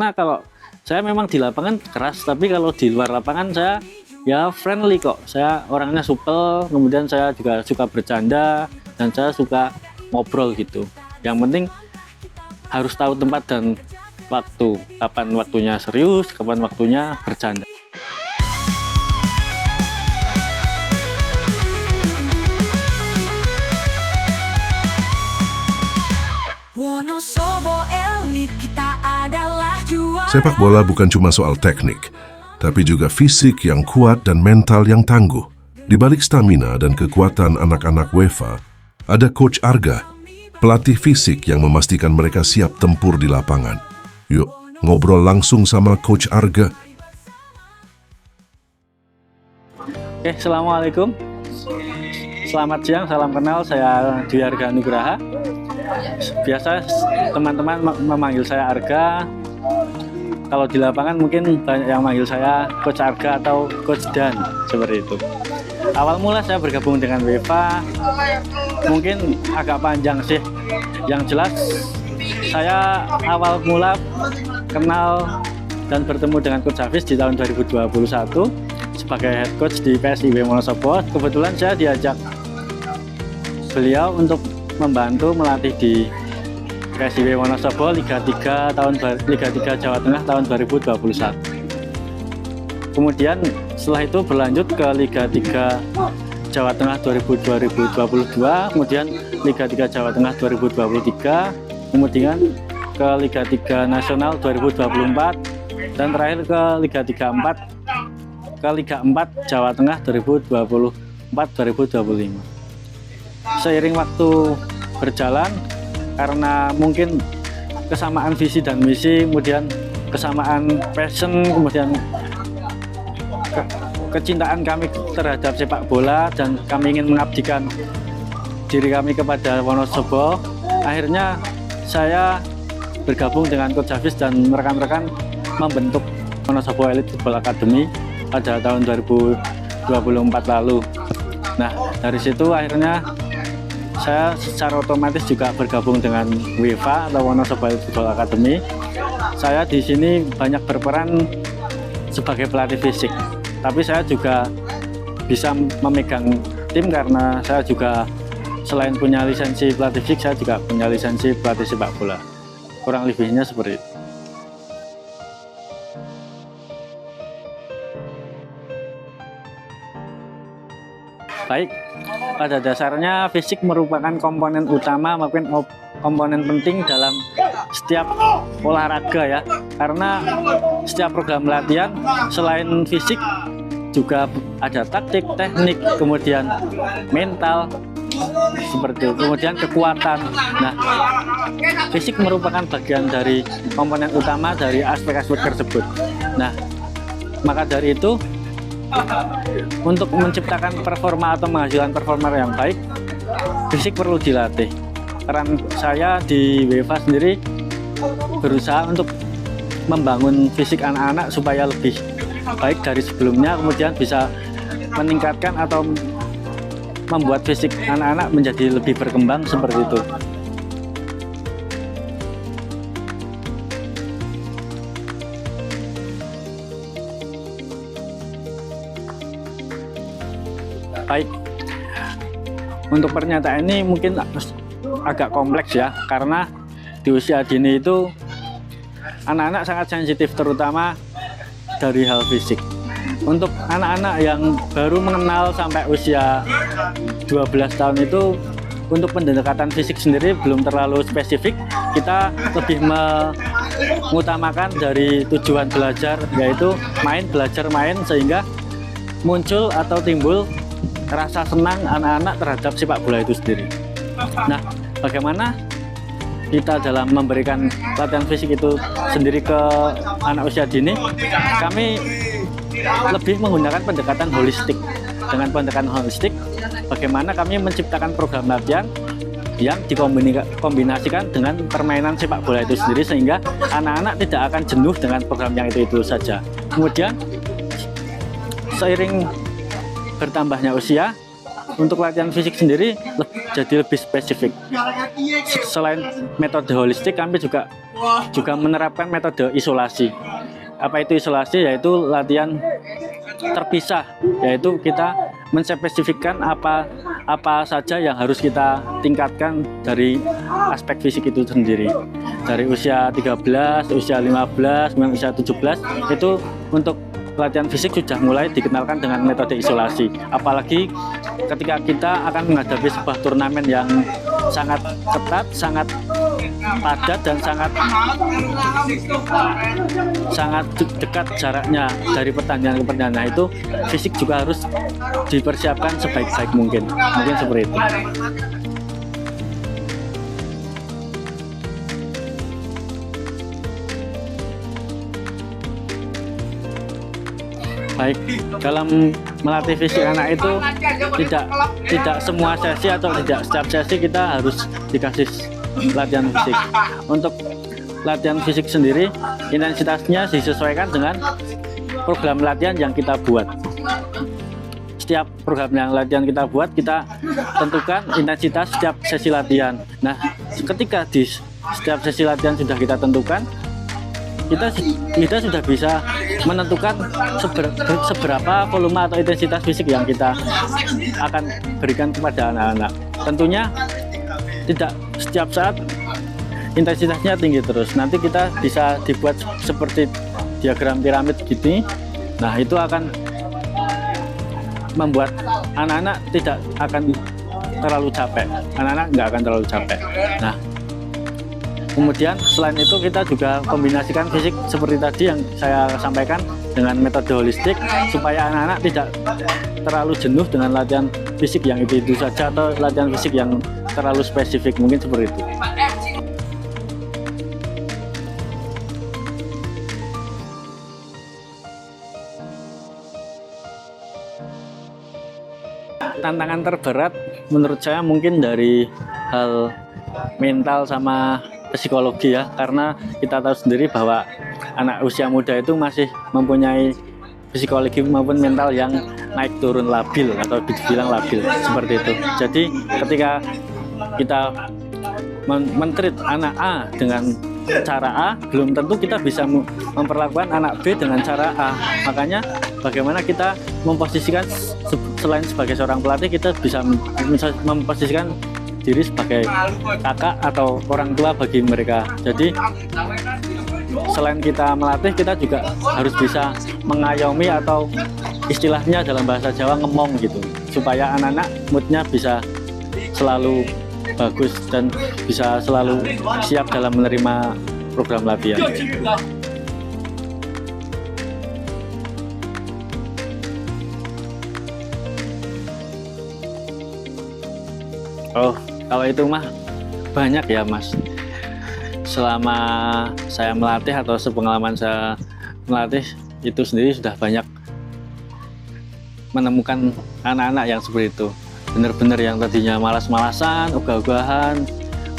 Nah, kalau saya memang di lapangan keras, tapi kalau di luar lapangan saya ya friendly kok. Saya orangnya supel, kemudian saya juga suka bercanda dan saya suka ngobrol gitu. Yang penting harus tahu tempat dan waktu, kapan waktunya serius, kapan waktunya bercanda. Sepak bola bukan cuma soal teknik, tapi juga fisik yang kuat dan mental yang tangguh. Di balik stamina dan kekuatan anak-anak UEFA, ada Coach Arga, pelatih fisik yang memastikan mereka siap tempur di lapangan. Yuk, ngobrol langsung sama Coach Arga. Oke, assalamualaikum. Selamat siang, salam kenal. Saya Dwi Arga Nugraha. Biasa teman-teman memanggil saya Arga. Kalau di lapangan mungkin banyak yang manggil saya Coach Arga atau Coach Dan, seperti itu. Awal mula saya bergabung dengan UEFA mungkin agak panjang sih. Yang jelas saya awal mula kenal dan bertemu dengan Coach Hafiz di tahun 2021 sebagai head coach di PSIB Wonosobo. Kebetulan saya diajak beliau untuk membantu melatih di PSIB Wonosobo Liga 3 Jawa Tengah tahun 2021. Kemudian setelah itu berlanjut ke Liga 3 Jawa Tengah 2022, kemudian Liga 3 Jawa Tengah 2023, kemudian ke Liga 3 Nasional 2024, dan terakhir ke Liga 4 Jawa Tengah 2024-2025. Seiring waktu berjalan, karena mungkin kesamaan visi dan misi, kemudian kesamaan passion, kemudian kecintaan kami terhadap sepak bola, dan kami ingin mengabdikan diri kami kepada Wonosobo. Akhirnya saya bergabung dengan Coach Hafiz dan rekan-rekan membentuk Wonosobo Elite Football Academy pada tahun 2024 lalu. Nah, dari situ akhirnya saya secara otomatis juga bergabung dengan UEFA atau Wonosobo Elite Football Academy. Saya di sini banyak berperan sebagai pelatih fisik, tapi saya juga bisa memegang tim karena saya juga selain punya lisensi pelatih fisik, saya juga punya lisensi pelatih sepak bola. Kurang lebihnya seperti itu. Baik, pada dasarnya fisik merupakan komponen utama maupun komponen penting dalam setiap olahraga ya. Karena setiap program latihan selain fisik juga ada taktik, teknik, kemudian mental, seperti itu, kemudian kekuatan. Nah, fisik merupakan bagian dari komponen utama dari aspek-aspek tersebut. Nah, maka dari itu untuk menciptakan performa atau menghasilkan performa yang baik, fisik perlu dilatih. Peran saya di UEFA sendiri berusaha untuk membangun fisik anak-anak supaya lebih baik dari sebelumnya, kemudian bisa meningkatkan atau membuat fisik anak-anak menjadi lebih berkembang seperti itu. Baik, untuk pernyataan ini mungkin agak kompleks ya, karena di usia dini itu anak-anak sangat sensitif, terutama dari hal fisik. Untuk anak-anak yang baru mengenal sampai usia 12 tahun itu, untuk pendekatan fisik sendiri belum terlalu spesifik. Kita lebih mengutamakan dari tujuan belajar, yaitu belajar main, sehingga muncul atau timbul rasa senang anak-anak terhadap sepak bola itu sendiri. Nah, bagaimana kita dalam memberikan latihan fisik itu sendiri ke anak usia dini? Kami lebih menggunakan pendekatan holistik. Dengan pendekatan holistik, bagaimana kami menciptakan program latihan yang dikombinasikan dengan permainan sepak bola itu sendiri, sehingga anak-anak tidak akan jenuh dengan program yang itu saja. Kemudian, seiring bertambahnya usia, untuk latihan fisik sendiri jadi lebih spesifik. Selain metode holistik, kami juga juga menerapkan metode isolasi. Apa itu isolasi? Yaitu latihan terpisah, yaitu kita menspesifikkan apa saja yang harus kita tingkatkan dari aspek fisik itu sendiri. Dari usia 13, usia 15, usia 17 itu untuk latihan fisik sudah mulai dikenalkan dengan metode isolasi. Apalagi ketika kita akan menghadapi sebuah turnamen yang sangat ketat, sangat padat dan sangat dekat jaraknya dari pertandingan ke pertandingan. Nah, itu fisik juga harus dipersiapkan sebaik-baik mungkin seperti itu. Baik, dalam melatih fisik anak itu tidak semua sesi atau tidak setiap sesi kita harus dikasih latihan fisik. Untuk latihan fisik sendiri, intensitasnya disesuaikan dengan program latihan yang kita buat. Setiap program yang latihan kita buat, kita tentukan intensitas setiap sesi latihan. Nah, ketika di setiap sesi latihan sudah kita tentukan, kita sudah bisa menentukan seberapa volume atau intensitas fisik yang kita akan berikan kepada anak-anak. Tentunya tidak setiap saat intensitasnya tinggi terus. Nanti kita bisa dibuat seperti diagram piramid gini. Nah, itu akan membuat anak-anak tidak akan terlalu capek. Anak-anak nggak akan terlalu capek. Nah, kemudian selain itu kita juga kombinasikan fisik seperti tadi yang saya sampaikan dengan metode holistik supaya anak-anak tidak terlalu jenuh dengan latihan fisik yang itu saja atau latihan fisik yang terlalu spesifik, mungkin seperti itu. Tantangan terberat menurut saya mungkin dari hal mental sama psikologi ya, karena kita tahu sendiri bahwa anak usia muda itu masih mempunyai psikologi maupun mental yang naik turun labil atau dibilang labil seperti itu. Jadi ketika kita men-treat anak A dengan cara A, belum tentu kita bisa memperlakukan anak B dengan cara A. Makanya bagaimana kita memposisikan, selain sebagai seorang pelatih, kita bisa memposisikan diri sebagai kakak atau orang tua bagi mereka. Jadi selain kita melatih, kita juga harus bisa mengayomi atau istilahnya dalam bahasa Jawa ngemong gitu, supaya anak-anak moodnya bisa selalu bagus dan bisa selalu siap dalam menerima program latihan. Oh, kalau itu mah banyak ya Mas. Selama saya melatih atau sepengalaman saya melatih itu sendiri sudah banyak menemukan anak-anak yang seperti itu. Benar-benar yang tadinya malas-malasan, ogah-ogahan,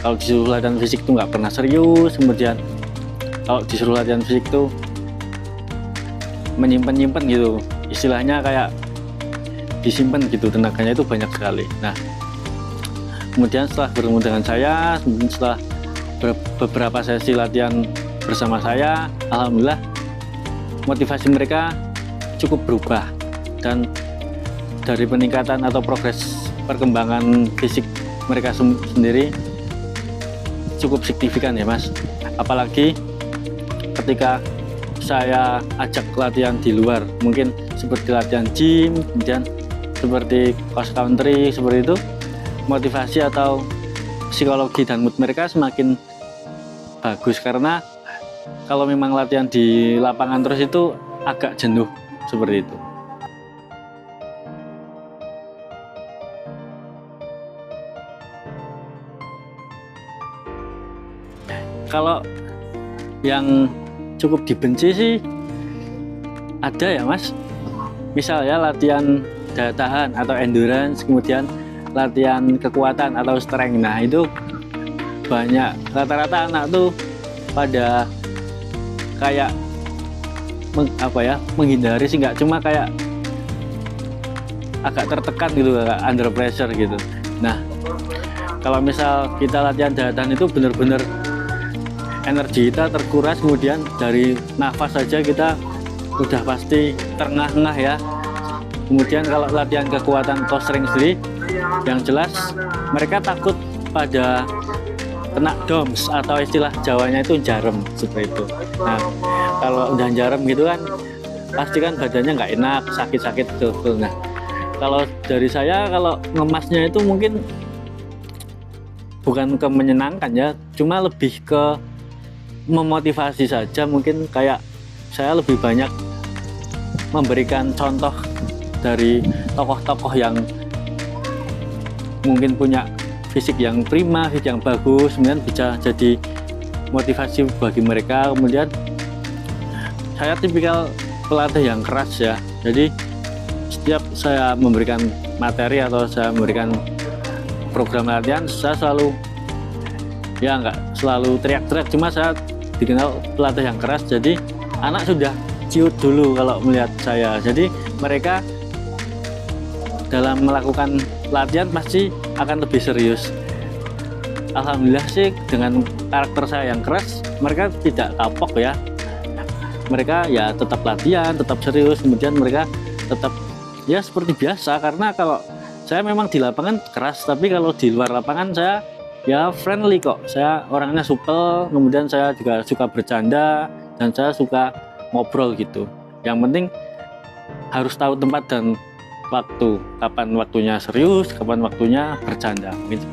kalau disuruh latihan fisik itu nggak pernah serius, kemudian kalau disuruh latihan fisik itu menyimpan-nyimpan gitu, istilahnya kayak disimpan gitu, tenaganya itu banyak sekali. Nah, kemudian setelah bertemu dengan saya, setelah beberapa sesi latihan bersama saya, alhamdulillah motivasi mereka cukup berubah, dan dari peningkatan atau progres perkembangan fisik mereka sendiri cukup signifikan ya Mas. Apalagi ketika saya ajak latihan di luar, mungkin seperti latihan gym, kemudian seperti cross country, seperti itu, motivasi atau psikologi dan mood mereka semakin bagus, karena kalau memang latihan di lapangan terus itu agak jenuh seperti itu. Kalau yang cukup dibenci sih ada ya Mas, misal ya latihan daya tahan atau endurance, kemudian latihan kekuatan atau strength. Nah, itu banyak, rata-rata anak tuh pada kayak menghindari sih, nggak, cuma kayak agak tertekan gitu, agak under pressure gitu. Nah, kalau misal kita latihan daya tahan itu bener-bener energi kita terkuras, kemudian dari nafas saja kita udah pasti terengah-engah ya. Kemudian kalau latihan kekuatan toes ring sendiri, yang jelas mereka takut pada kena DOMS atau istilah Jawanya itu jarem seperti itu. Nah, kalau udah jarem gitu kan pasti kan badannya nggak enak, sakit-sakit gitu. Nah, kalau dari saya, kalau ngemasnya itu mungkin bukan ke menyenangkan ya, cuma lebih ke memotivasi saja. Mungkin kayak saya lebih banyak memberikan contoh dari tokoh-tokoh yang mungkin punya fisik yang prima, fisik yang bagus, kemudian bisa jadi motivasi bagi mereka. Kemudian saya tipikal pelatih yang keras ya, jadi setiap saya memberikan materi atau saya memberikan program latihan, saya selalu ya nggak selalu teriak-teriak, cuma saya dikenal pelatih yang keras. Jadi anak sudah ciut dulu kalau melihat saya, jadi mereka dalam melakukan latihan pasti akan lebih serius. Alhamdulillah sih dengan karakter saya yang keras, mereka tidak kapok ya, mereka ya tetap latihan, tetap serius, kemudian mereka tetap ya seperti biasa. Karena kalau saya memang di lapangan keras, tapi kalau di luar lapangan saya ya friendly kok. Saya orangnya supel, kemudian saya juga suka bercanda dan saya suka ngobrol gitu. Yang penting harus tahu tempat dan waktu, kapan waktunya serius, kapan waktunya bercanda gitu.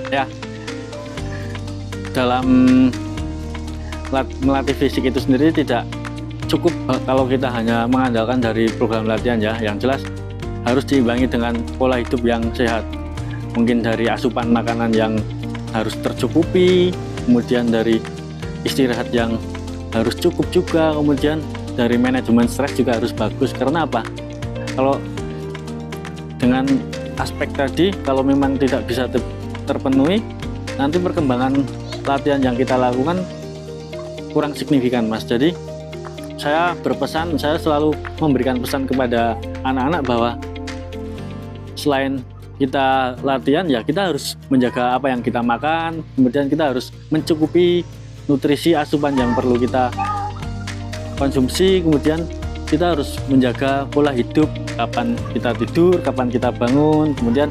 Ya, dalam melatih fisik itu sendiri tidak cukup kalau kita hanya mengandalkan dari program latihan ya. Yang jelas harus diimbangi dengan pola hidup yang sehat. Mungkin dari asupan makanan yang harus tercukupi, kemudian dari istirahat yang harus cukup juga, kemudian dari manajemen stres juga harus bagus. Karena apa? Kalau dengan aspek tadi, kalau memang tidak bisa terpenuhi, nanti perkembangan latihan yang kita lakukan kurang signifikan, Mas. Jadi saya berpesan, saya selalu memberikan pesan kepada anak-anak bahwa selain kita latihan ya kita harus menjaga apa yang kita makan, kemudian kita harus mencukupi nutrisi asupan yang perlu kita konsumsi, kemudian kita harus menjaga pola hidup, kapan kita tidur, kapan kita bangun, kemudian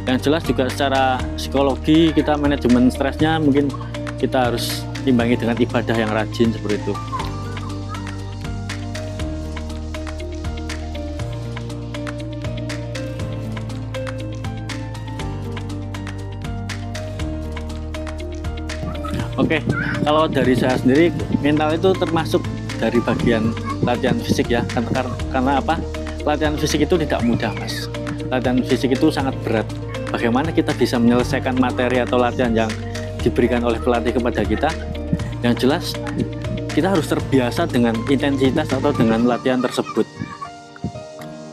yang jelas juga secara psikologi kita manajemen stresnya mungkin kita harus imbangi dengan ibadah yang rajin seperti itu. Oke, kalau dari saya sendiri, mental itu termasuk dari bagian latihan fisik ya. Karena apa? Latihan fisik itu tidak mudah, Mas. Latihan fisik itu sangat berat. Bagaimana kita bisa menyelesaikan materi atau latihan yang diberikan oleh pelatih kepada kita? Yang jelas, kita harus terbiasa dengan intensitas atau dengan latihan tersebut.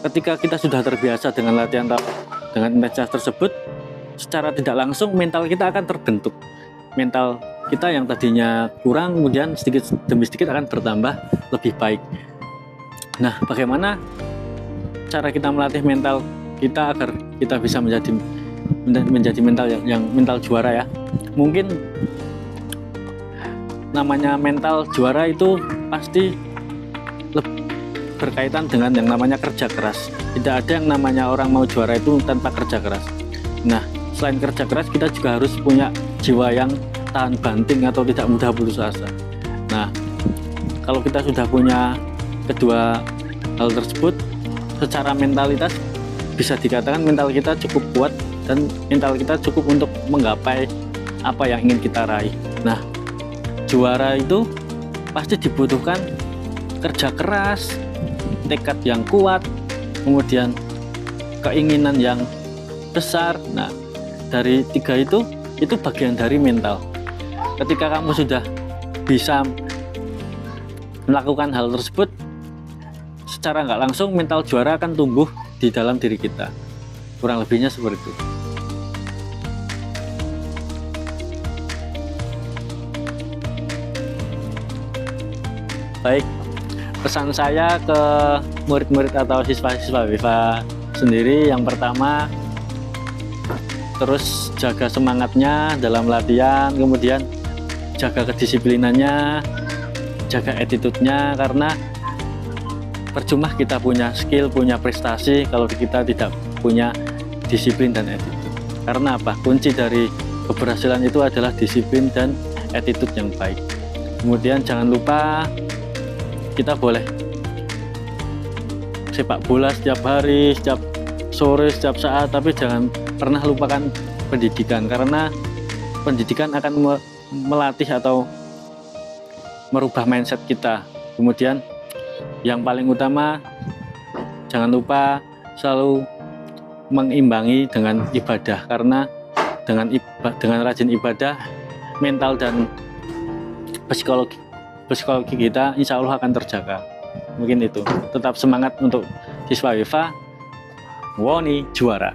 Ketika kita sudah terbiasa dengan latihan dengan intensitas tersebut, secara tidak langsung mental kita akan terbentuk. Mental kita yang tadinya kurang, kemudian sedikit demi sedikit akan bertambah lebih baik. Nah, bagaimana cara kita melatih mental kita agar kita bisa menjadi mental yang mental juara ya? Mungkin namanya mental juara itu pasti berkaitan dengan yang namanya kerja keras. Tidak ada yang namanya orang mau juara itu tanpa kerja keras. Nah, selain kerja keras, kita juga harus punya jiwa yang tahan banting atau tidak mudah putus asa. Nah, kalau kita sudah punya kedua hal tersebut, secara mentalitas bisa dikatakan mental kita cukup kuat dan mental kita cukup untuk menggapai apa yang ingin kita raih. Nah, juara itu pasti dibutuhkan kerja keras, tekad yang kuat, kemudian keinginan yang besar. Nah, dari tiga itu bagian dari mental. Ketika kamu sudah bisa melakukan hal tersebut, secara nggak langsung mental juara akan tumbuh di dalam diri kita. Kurang lebihnya seperti itu. Baik, pesan saya ke murid-murid atau siswa-siswa WIFA sendiri, yang pertama terus jaga semangatnya dalam latihan, kemudian jaga kedisiplinannya, jaga attitude-nya, karena percuma kita punya skill, punya prestasi kalau kita tidak punya disiplin dan attitude. Karena apa? Kunci dari keberhasilan itu adalah disiplin dan attitude yang baik. Kemudian jangan lupa kita boleh sepak bola setiap hari, setiap sore, setiap saat, tapi jangan pernah lupakan pendidikan, karena pendidikan akan melatih atau merubah mindset kita. Kemudian yang paling utama, jangan lupa selalu mengimbangi dengan ibadah, karena dengan rajin ibadah, mental dan psikologi kita insya Allah akan terjaga. Mungkin itu. Tetap semangat untuk siswa WIFA. Woni juara.